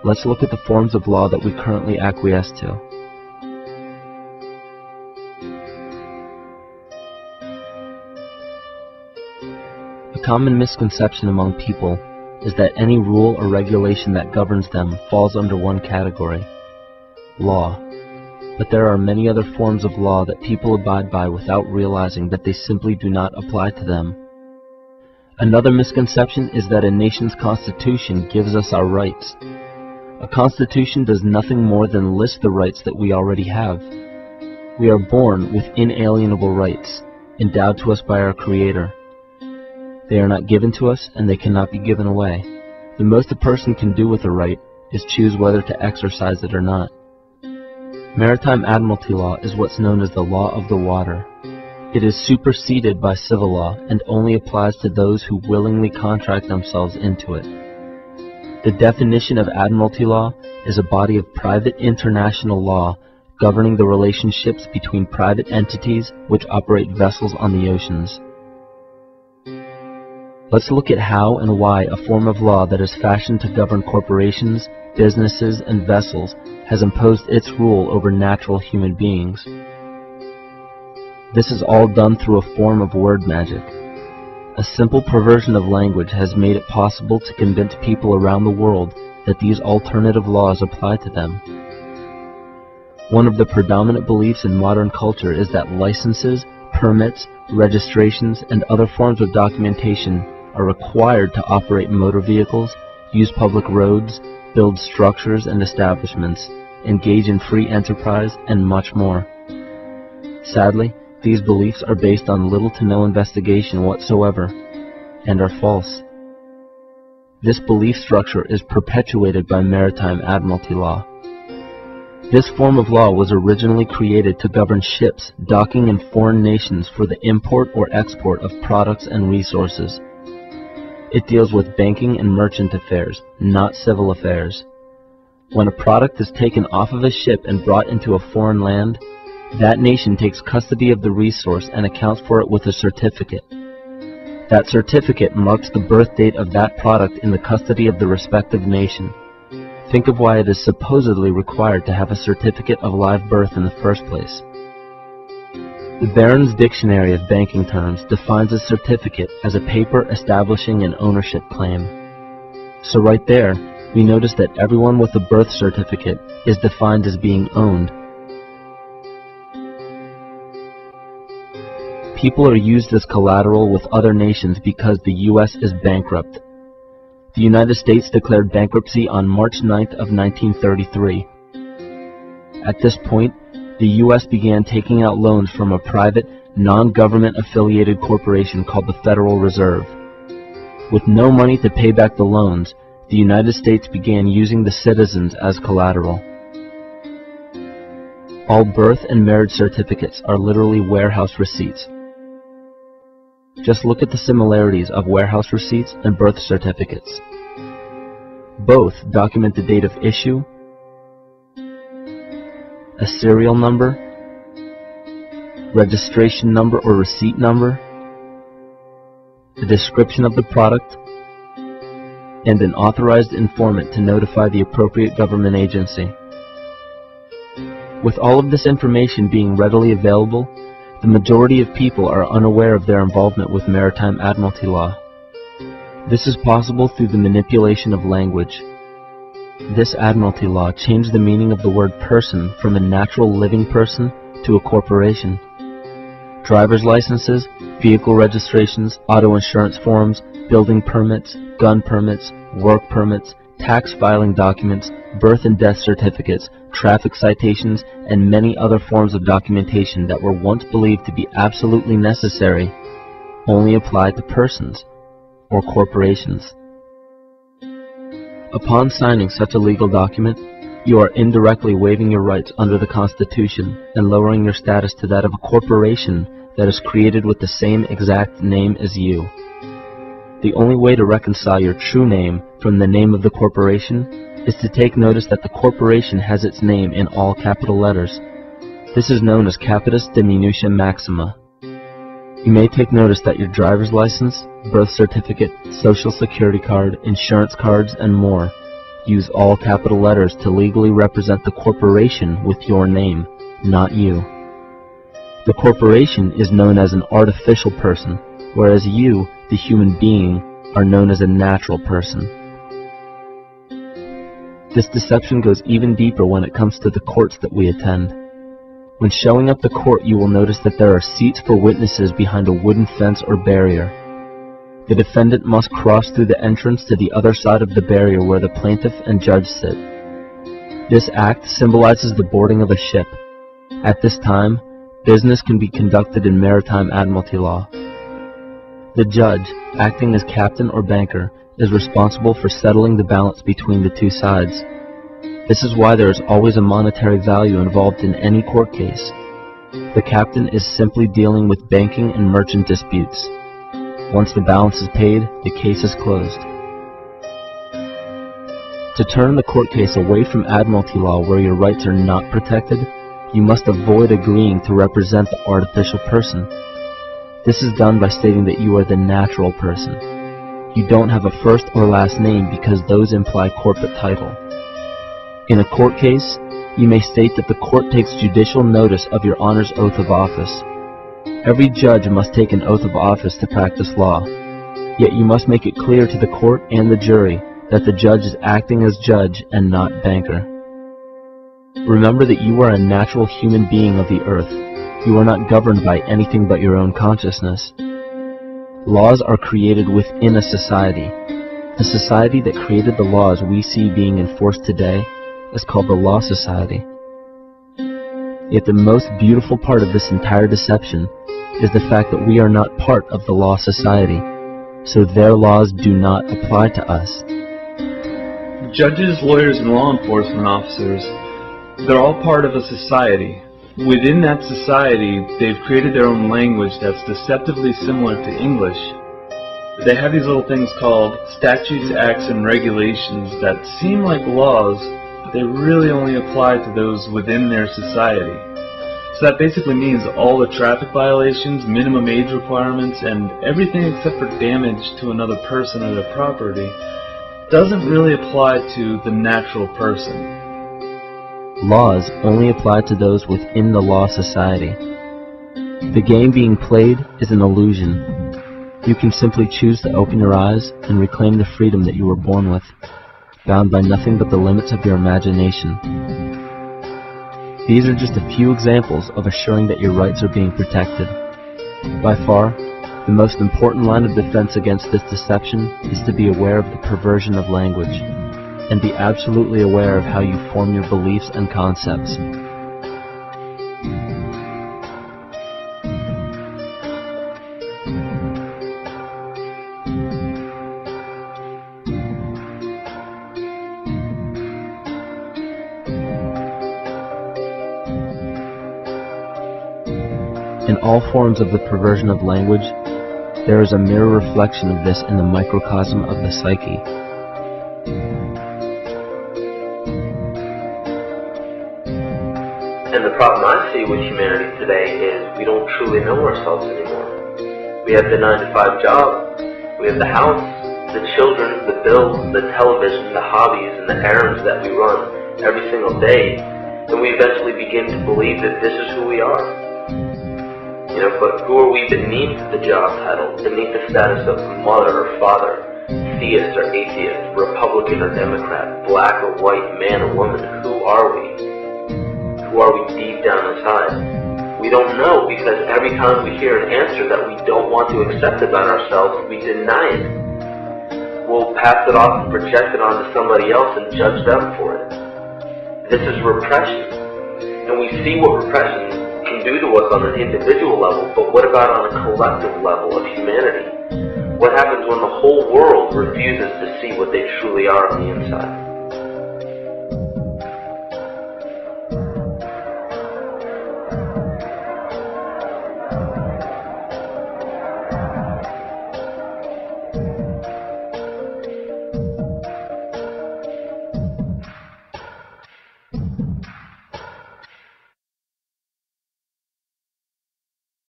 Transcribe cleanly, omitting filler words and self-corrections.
let's look at the forms of law that we currently acquiesce to. A common misconception among people is that any rule or regulation that governs them falls under one category, law. But there are many other forms of law that people abide by without realizing that they simply do not apply to them. Another misconception is that a nation's constitution gives us our rights. A constitution does nothing more than list the rights that we already have. We are born with inalienable rights, endowed to us by our Creator. They are not given to us, and they cannot be given away. The most a person can do with a right is choose whether to exercise it or not. Maritime Admiralty Law is what's known as the law of the water. It is superseded by civil law and only applies to those who willingly contract themselves into it. The definition of Admiralty Law is a body of private international law governing the relationships between private entities which operate vessels on the oceans. Let's look at how and why a form of law that is fashioned to govern corporations, businesses, and vessels has imposed its rule over natural human beings. This is all done through a form of word magic. A simple perversion of language has made it possible to convince people around the world that these alternative laws apply to them. One of the predominant beliefs in modern culture is that licenses, permits, registrations, and other forms of documentation are required to operate motor vehicles, use public roads, build structures and establishments, engage in free enterprise, and much more. Sadly, these beliefs are based on little to no investigation whatsoever, and are false. This belief structure is perpetuated by Maritime Admiralty Law. This form of law was originally created to govern ships docking in foreign nations for the import or export of products and resources. It deals with banking and merchant affairs, not civil affairs. When a product is taken off of a ship and brought into a foreign land, that nation takes custody of the resource and accounts for it with a certificate. That certificate marks the birth date of that product in the custody of the respective nation. Think of why it is supposedly required to have a certificate of live birth in the first place. The Barron's Dictionary of Banking Terms defines a certificate as a paper establishing an ownership claim. So right there, we notice that everyone with a birth certificate is defined as being owned. People are used as collateral with other nations because the U.S. is bankrupt. The United States declared bankruptcy on March 9th of 1933. At this point, the U.S. began taking out loans from a private, non-government affiliated corporation called the Federal Reserve. With no money to pay back the loans, the United States began using the citizens as collateral. All birth and marriage certificates are literally warehouse receipts. Just look at the similarities of warehouse receipts and birth certificates. Both document the date of issue, a serial number, registration number or receipt number, the description of the product, and an authorized informant to notify the appropriate government agency. With all of this information being readily available, the majority of people are unaware of their involvement with Maritime Admiralty Law. This is possible through the manipulation of language. This Admiralty Law changed the meaning of the word person from a natural living person to a corporation. Driver's licenses, vehicle registrations, auto insurance forms, building permits, gun permits, work permits, tax filing documents, birth and death certificates, traffic citations, and many other forms of documentation that were once believed to be absolutely necessary only applied to persons or corporations. Upon signing such a legal document, you are indirectly waiving your rights under the Constitution and lowering your status to that of a corporation that is created with the same exact name as you. The only way to reconcile your true name from the name of the corporation is to take notice that the corporation has its name in all capital letters. This is known as capitis diminutia maxima. You may take notice that your driver's license, birth certificate, social security card, insurance cards, and more use all capital letters to legally represent the corporation with your name, not you. The corporation is known as an artificial person, whereas you, the human being, are known as a natural person. This deception goes even deeper when it comes to the courts that we attend. When showing up to court, you will notice that there are seats for witnesses behind a wooden fence or barrier. The defendant must cross through the entrance to the other side of the barrier where the plaintiff and judge sit. This act symbolizes the boarding of a ship. At this time, business can be conducted in maritime Admiralty Law. The judge, acting as captain or banker, is responsible for settling the balance between the two sides. This is why there is always a monetary value involved in any court case. The captain is simply dealing with banking and merchant disputes. Once the balance is paid, the case is closed. To turn the court case away from Admiralty Law where your rights are not protected, you must avoid agreeing to represent the artificial person. This is done by stating that you are the natural person. You don't have a first or last name because those imply corporate title. In a court case, you may state that the court takes judicial notice of your Honor's oath of office. Every judge must take an oath of office to practice law, yet you must make it clear to the court and the jury that the judge is acting as judge and not banker. Remember that you are a natural human being of the earth. You are not governed by anything but your own consciousness. Laws are created within a society. The society that created the laws we see being enforced today is called the Law Society. Yet the most beautiful part of this entire deception is the fact that we are not part of the Law Society, so their laws do not apply to us. Judges, lawyers, and law enforcement officers, they're all part of a society. Within that society, they've created their own language that's deceptively similar to English. They have these little things called statutes, acts, and regulations that seem like laws, but they really only apply to those within their society. So that basically means all the traffic violations, minimum age requirements, and everything except for damage to another person or their property doesn't really apply to the natural person. Laws only apply to those within the Law Society. The game being played is an illusion. You can simply choose to open your eyes and reclaim the freedom that you were born with, bound by nothing but the limits of your imagination. These are just a few examples of assuring that your rights are being protected. By far, the most important line of defense against this deception is to be aware of the perversion of language, and be absolutely aware of how you form your beliefs and concepts. In all forms of the perversion of language, there is a mirror reflection of this in the microcosm of the psyche. And the problem I see with humanity today is we don't truly know ourselves anymore. We have the 9-to-5 job, we have the house, the children, the bills, the television, the hobbies, and the errands that we run every single day, and we eventually begin to believe that this is who we are. But who are we beneath the job title, beneath the status of mother or father, theist or atheist, Republican or Democrat, black or white, man or woman? Who are we? Who are we deep down inside? We don't know, because every time we hear an answer that we don't want to accept about ourselves, we deny it. We'll pass it off and project it onto somebody else and judge them for it. This is repression. And we see what repression can do to us on an individual level, but what about on a collective level of humanity? What happens when the whole world refuses to see what they truly are on the inside?